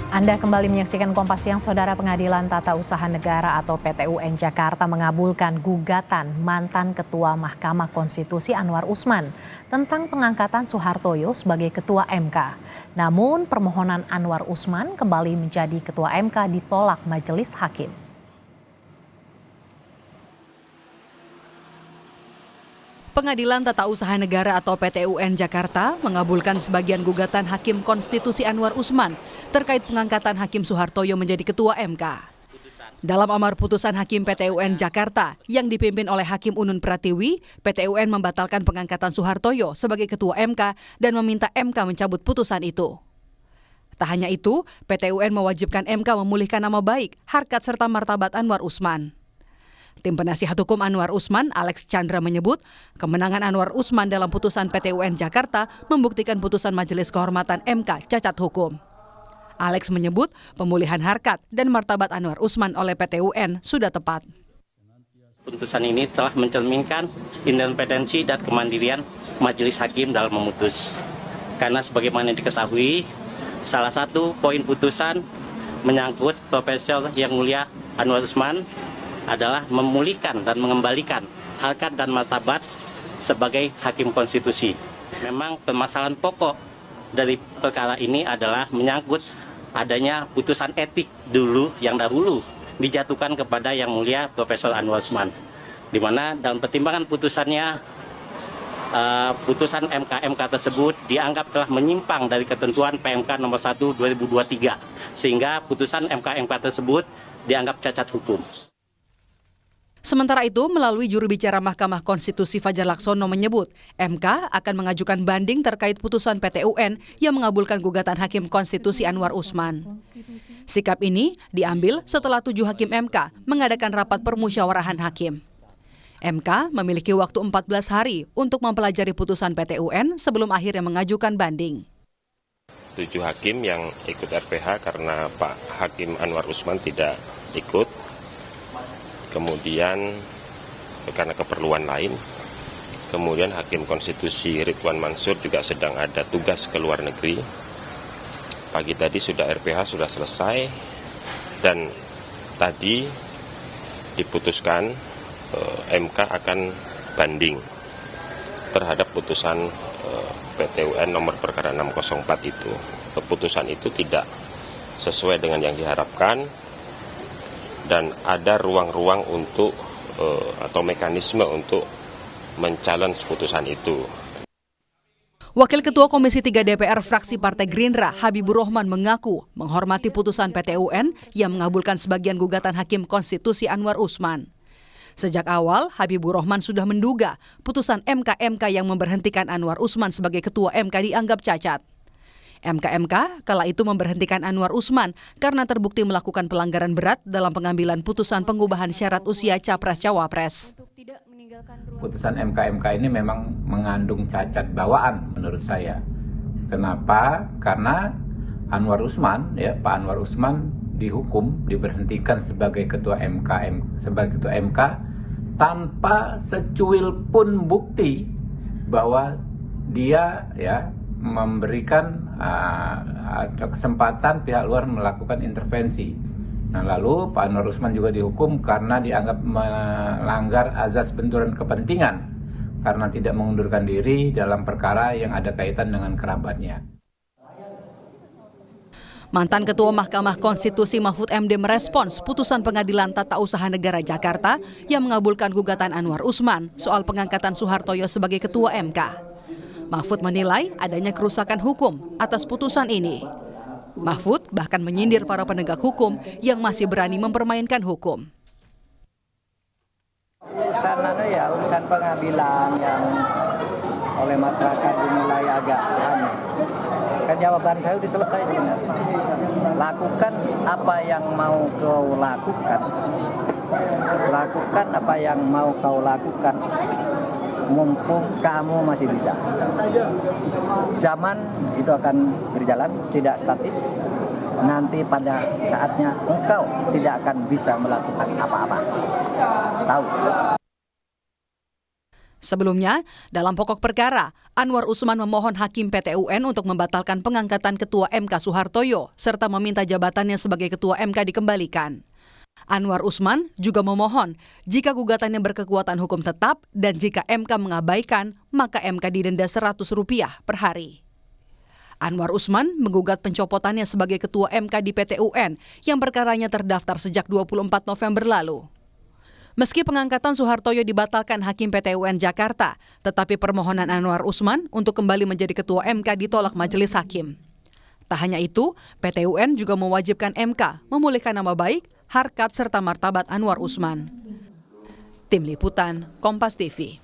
Anda kembali menyaksikan Kompas Siang. Saudara, Pengadilan Tata Usaha Negara atau PT UN Jakarta mengabulkan gugatan mantan Ketua Mahkamah Konstitusi Anwar Usman tentang pengangkatan Soehartoyo sebagai Ketua MK. Namun permohonan Anwar Usman kembali menjadi Ketua MK ditolak Majelis Hakim. Pengadilan Tata Usaha Negara atau PT UN Jakarta mengabulkan sebagian gugatan Hakim Konstitusi Anwar Usman terkait pengangkatan Hakim Soehartoyo menjadi Ketua MK. Dalam amar putusan Hakim PT UN Jakarta yang dipimpin oleh Hakim Unun Pratiwi, PT UN membatalkan pengangkatan Soehartoyo sebagai Ketua MK dan meminta MK mencabut putusan itu. Tak hanya itu, PT UN mewajibkan MK memulihkan nama baik, harkat serta martabat Anwar Usman. Tim penasihat hukum Anwar Usman, Alex Chandra menyebut, kemenangan Anwar Usman dalam putusan PT UN Jakarta membuktikan putusan Majelis Kehormatan MK cacat hukum. Alex menyebut pemulihan harkat dan martabat Anwar Usman oleh PT UN sudah tepat. Putusan ini telah mencerminkan independensi dan kemandirian Majelis Hakim dalam memutus. Karena sebagaimana diketahui, salah satu poin putusan menyangkut Profesor Yang Mulia Anwar Usman adalah memulihkan dan mengembalikan harkat dan martabat sebagai Hakim Konstitusi. Memang permasalahan pokok dari perkara ini adalah menyangkut adanya putusan etik yang dahulu dijatuhkan kepada Yang Mulia Profesor Anwar Usman, di mana dalam pertimbangan putusannya putusan MK tersebut dianggap telah menyimpang dari ketentuan PMK nomor 1 2023, sehingga putusan MK tersebut dianggap cacat hukum. Sementara itu, melalui juru bicara Mahkamah Konstitusi Fajar Laksono menyebut, MK akan mengajukan banding terkait putusan PT UN yang mengabulkan gugatan Hakim Konstitusi Anwar Usman. Sikap ini diambil setelah 7 Hakim MK mengadakan rapat permusyawarahan hakim. MK memiliki waktu 14 hari untuk mempelajari putusan PT UN sebelum akhirnya mengajukan banding. 7 hakim yang ikut RPH karena Pak Hakim Anwar Usman tidak ikut. Kemudian karena keperluan lain, kemudian Hakim Konstitusi Ridwan Mansur juga sedang ada tugas ke luar negeri. Pagi tadi sudah RPH sudah selesai dan tadi diputuskan MK akan banding terhadap putusan PT UN nomor perkara 604 itu. Keputusan itu tidak sesuai dengan yang diharapkan, dan ada ruang-ruang untuk atau mekanisme untuk men-challenge putusan itu. Wakil Ketua Komisi 3 DPR fraksi Partai Gerindra, Habibur Rahman mengaku menghormati putusan PT UN yang mengabulkan sebagian gugatan Hakim Konstitusi Anwar Usman. Sejak awal, Habibur Rahman sudah menduga putusan MK yang memberhentikan Anwar Usman sebagai Ketua MK dianggap cacat. MK kala itu memberhentikan Anwar Usman karena terbukti melakukan pelanggaran berat dalam pengambilan putusan pengubahan syarat usia Capres-Cawapres. Putusan MK ini memang mengandung cacat bawaan menurut saya. Kenapa? Karena Anwar Usman, Pak Anwar Usman dihukum, diberhentikan sebagai Ketua MK tanpa secuil pun bukti bahwa dia memberikan kesempatan pihak luar melakukan intervensi. Nah, lalu Pak Anwar Usman juga dihukum karena dianggap melanggar azas benturan kepentingan karena tidak mengundurkan diri dalam perkara yang ada kaitan dengan kerabatnya. Mantan Ketua Mahkamah Konstitusi Mahfud MD merespons putusan Pengadilan Tata Usaha Negara Jakarta yang mengabulkan gugatan Anwar Usman soal pengangkatan Soehartoyo sebagai Ketua MK. Mahfud menilai adanya kerusakan hukum atas putusan ini. Mahfud bahkan menyindir para penegak hukum yang masih berani mempermainkan hukum. Urusan pengadilan yang oleh masyarakat dinilai agak aneh. Kan jawaban saya sudah selesai sebenarnya. Lakukan apa yang mau kau lakukan. Lakukan apa yang mau kau lakukan. Mumpung kamu masih bisa. Zaman itu akan berjalan, tidak statis. Nanti pada saatnya engkau tidak akan bisa melakukan apa-apa. Tahu. Sebelumnya, dalam pokok perkara, Anwar Usman memohon Hakim PT UN untuk membatalkan pengangkatan Ketua MK Suhartoyo serta meminta jabatannya sebagai Ketua MK dikembalikan. Anwar Usman juga memohon jika gugatannya berkekuatan hukum tetap dan jika MK mengabaikan, maka MK didenda Rp100 per hari. Anwar Usman menggugat pencopotannya sebagai Ketua MK di PT UN yang perkaranya terdaftar sejak 24 November lalu. Meski pengangkatan Suhartoyo dibatalkan Hakim PT UN Jakarta, tetapi permohonan Anwar Usman untuk kembali menjadi Ketua MK ditolak Majelis Hakim. Tak hanya itu, PT UN juga mewajibkan MK memulihkan nama baik, harkat serta martabat Anwar Usman. Tim Liputan, Kompas TV.